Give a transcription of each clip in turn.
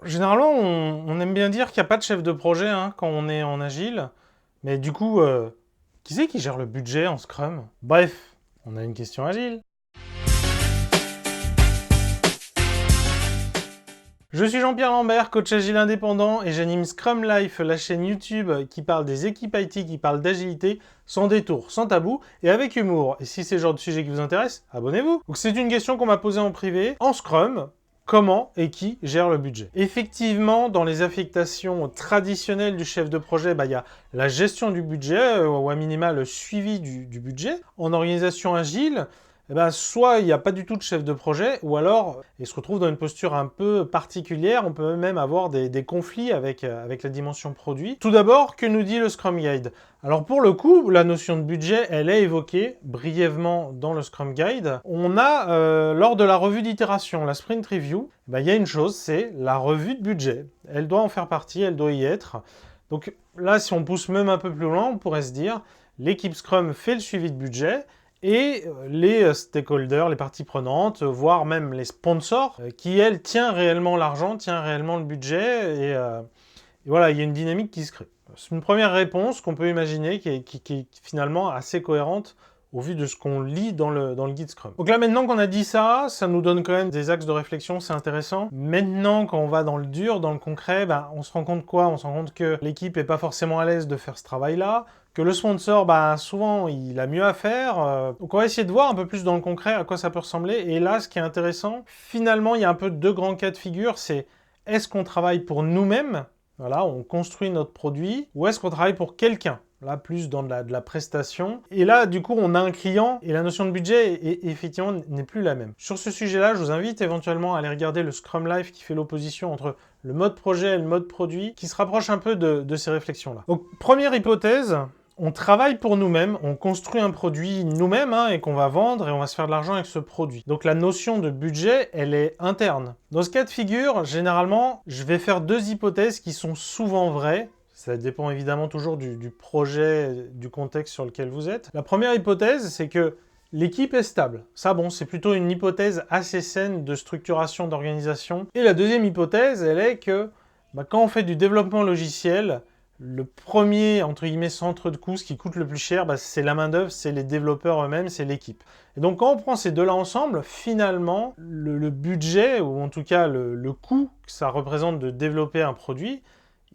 Généralement, on aime bien dire qu'il n'y a pas de chef de projet hein, quand on est en agile. Mais du coup, qui c'est qui gère le budget en Scrum? Bref, on a une question agile. Je suis Jean-Pierre Lambert, coach agile indépendant et j'anime Scrum Life, la chaîne YouTube qui parle des équipes IT, qui parle d'agilité, sans détour, sans tabou et avec humour. Et si c'est le genre de sujet qui vous intéresse, abonnez-vous. Donc c'est une question qu'on m'a posée en privé. En Scrum, comment et qui gère le budget? Effectivement, dans les affectations traditionnelles du chef de projet, il y a la gestion du budget, ou à minima le suivi du budget. En organisation agile, soit il n'y a pas du tout de chef de projet, ou alors il se retrouve dans une posture un peu particulière, on peut même avoir des conflits avec la dimension produit. Tout d'abord, que nous dit le Scrum Guide? Alors pour le coup, la notion de budget, elle est évoquée brièvement dans le Scrum Guide. On a, lors de la revue d'itération, la Sprint Review, il y a une chose, c'est la revue de budget. Elle doit en faire partie, elle doit y être. Donc là, si on pousse même un peu plus loin, on pourrait se dire, l'équipe Scrum fait le suivi de budget, et les stakeholders, les parties prenantes, voire même les sponsors, qui, elles, tient réellement l'argent, tient réellement le budget, et voilà, il y a une dynamique qui se crée. C'est une première réponse qu'on peut imaginer, qui est finalement assez cohérente au vu de ce qu'on lit dans le guide Scrum. Donc là, maintenant qu'on a dit ça, ça nous donne quand même des axes de réflexion, c'est intéressant. Maintenant, quand on va dans le dur, dans le concret, on se rend compte quoi? On se rend compte que l'équipe n'est pas forcément à l'aise de faire ce travail-là, que le sponsor, souvent, il a mieux à faire. Donc on va essayer de voir un peu plus dans le concret à quoi ça peut ressembler. Et là, ce qui est intéressant, finalement, il y a un peu deux grands cas de figure, c'est est-ce qu'on travaille pour nous-mêmes? Voilà, on construit notre produit, ou est-ce qu'on travaille pour quelqu'un? Là, plus dans de la prestation. Et là, du coup, on a un client et la notion de budget, effectivement, n'est plus la même. Sur ce sujet-là, je vous invite éventuellement à aller regarder le Scrum Life qui fait l'opposition entre le mode projet et le mode produit, qui se rapproche un peu de ces réflexions-là. Donc, première hypothèse, on travaille pour nous-mêmes, on construit un produit nous-mêmes et qu'on va vendre et on va se faire de l'argent avec ce produit. Donc la notion de budget, elle est interne. Dans ce cas de figure, généralement, je vais faire deux hypothèses qui sont souvent vraies. Ça dépend évidemment toujours du projet, du contexte sur lequel vous êtes. La première hypothèse, c'est que l'équipe est stable. Ça, c'est plutôt une hypothèse assez saine de structuration d'organisation. Et la deuxième hypothèse, elle est que quand on fait du développement logiciel, le premier, entre guillemets, centre de coût, ce qui coûte le plus cher, c'est la main-d'œuvre, c'est les développeurs eux-mêmes, c'est l'équipe. Et donc, quand on prend ces deux-là ensemble, finalement, le budget, ou en tout cas le coût que ça représente de développer un produit,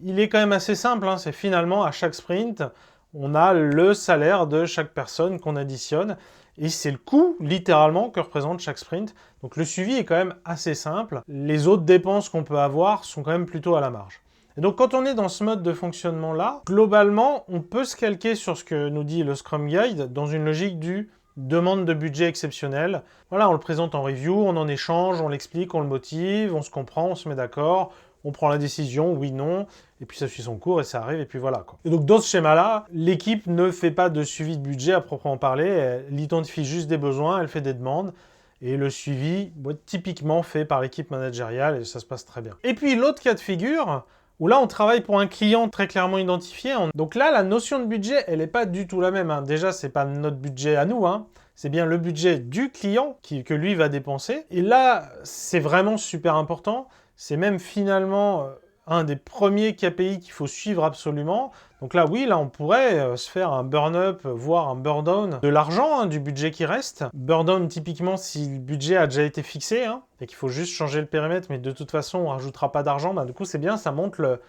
il est quand même assez simple. C'est finalement, à chaque sprint, on a le salaire de chaque personne qu'on additionne. Et c'est le coût, littéralement, que représente chaque sprint. Donc le suivi est quand même assez simple. Les autres dépenses qu'on peut avoir sont quand même plutôt à la marge. Et donc quand on est dans ce mode de fonctionnement-là, globalement, on peut se calquer sur ce que nous dit le Scrum Guide dans une logique du demande de budget exceptionnel. Voilà, on le présente en review, on en échange, on l'explique, on le motive, on se comprend, on se met d'accord, on prend la décision, oui, non, et puis ça suit son cours et ça arrive, et puis voilà, quoi. Et donc dans ce schéma-là, l'équipe ne fait pas de suivi de budget à proprement parler, elle identifie juste des besoins, elle fait des demandes, et le suivi, typiquement fait par l'équipe managériale, et ça se passe très bien. Et puis l'autre cas de figure, où là on travaille pour un client très clairement identifié. Donc là, la notion de budget, elle n'est pas du tout la même. Déjà, c'est pas notre budget à nous, c'est bien le budget du client que lui va dépenser. Et là, c'est vraiment super important. C'est même finalement un des premiers KPI qu'il faut suivre absolument. Donc là, oui, là, on pourrait se faire un burn-up, voire un burn-down de l'argent, du budget qui reste. Burn-down, typiquement, si le budget a déjà été fixé, et qu'il faut juste changer le périmètre, mais de toute façon, on ne rajoutera pas d'argent, du coup, c'est bien, ça montre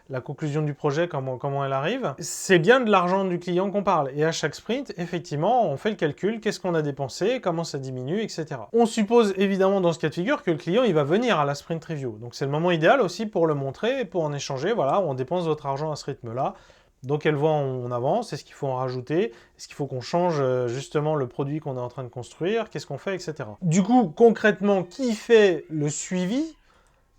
la conclusion du projet, comment elle arrive. C'est bien de l'argent du client qu'on parle. Et à chaque sprint, effectivement, on fait le calcul, qu'est-ce qu'on a dépensé, comment ça diminue, etc. On suppose évidemment dans ce cas de figure que le client, il va venir à la sprint review. Donc c'est le moment idéal aussi pour le montrer et pour en échanger. Voilà, on dépense votre argent à ce rythme-là. Donc elle voit on avance, est-ce qu'il faut en rajouter, est-ce qu'il faut qu'on change justement le produit qu'on est en train de construire, qu'est-ce qu'on fait, etc. Du coup, concrètement, qui fait le suivi?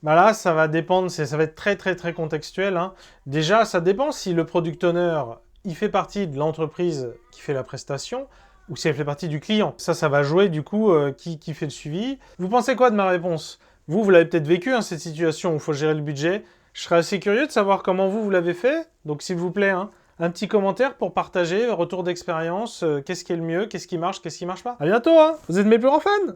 Là, ça va dépendre, ça va être très très très contextuel. Déjà, ça dépend si le product owner, il fait partie de l'entreprise qui fait la prestation, ou si elle fait partie du client. Ça va jouer du coup qui fait le suivi. Vous pensez quoi de ma réponse? Vous l'avez peut-être vécu, cette situation où il faut gérer le budget. Je serais assez curieux de savoir comment vous l'avez fait. Donc s'il vous plaît, un petit commentaire pour partager, retour d'expérience, qu'est-ce qui est le mieux, qu'est-ce qui marche pas. À bientôt, vous êtes mes plus grands fans!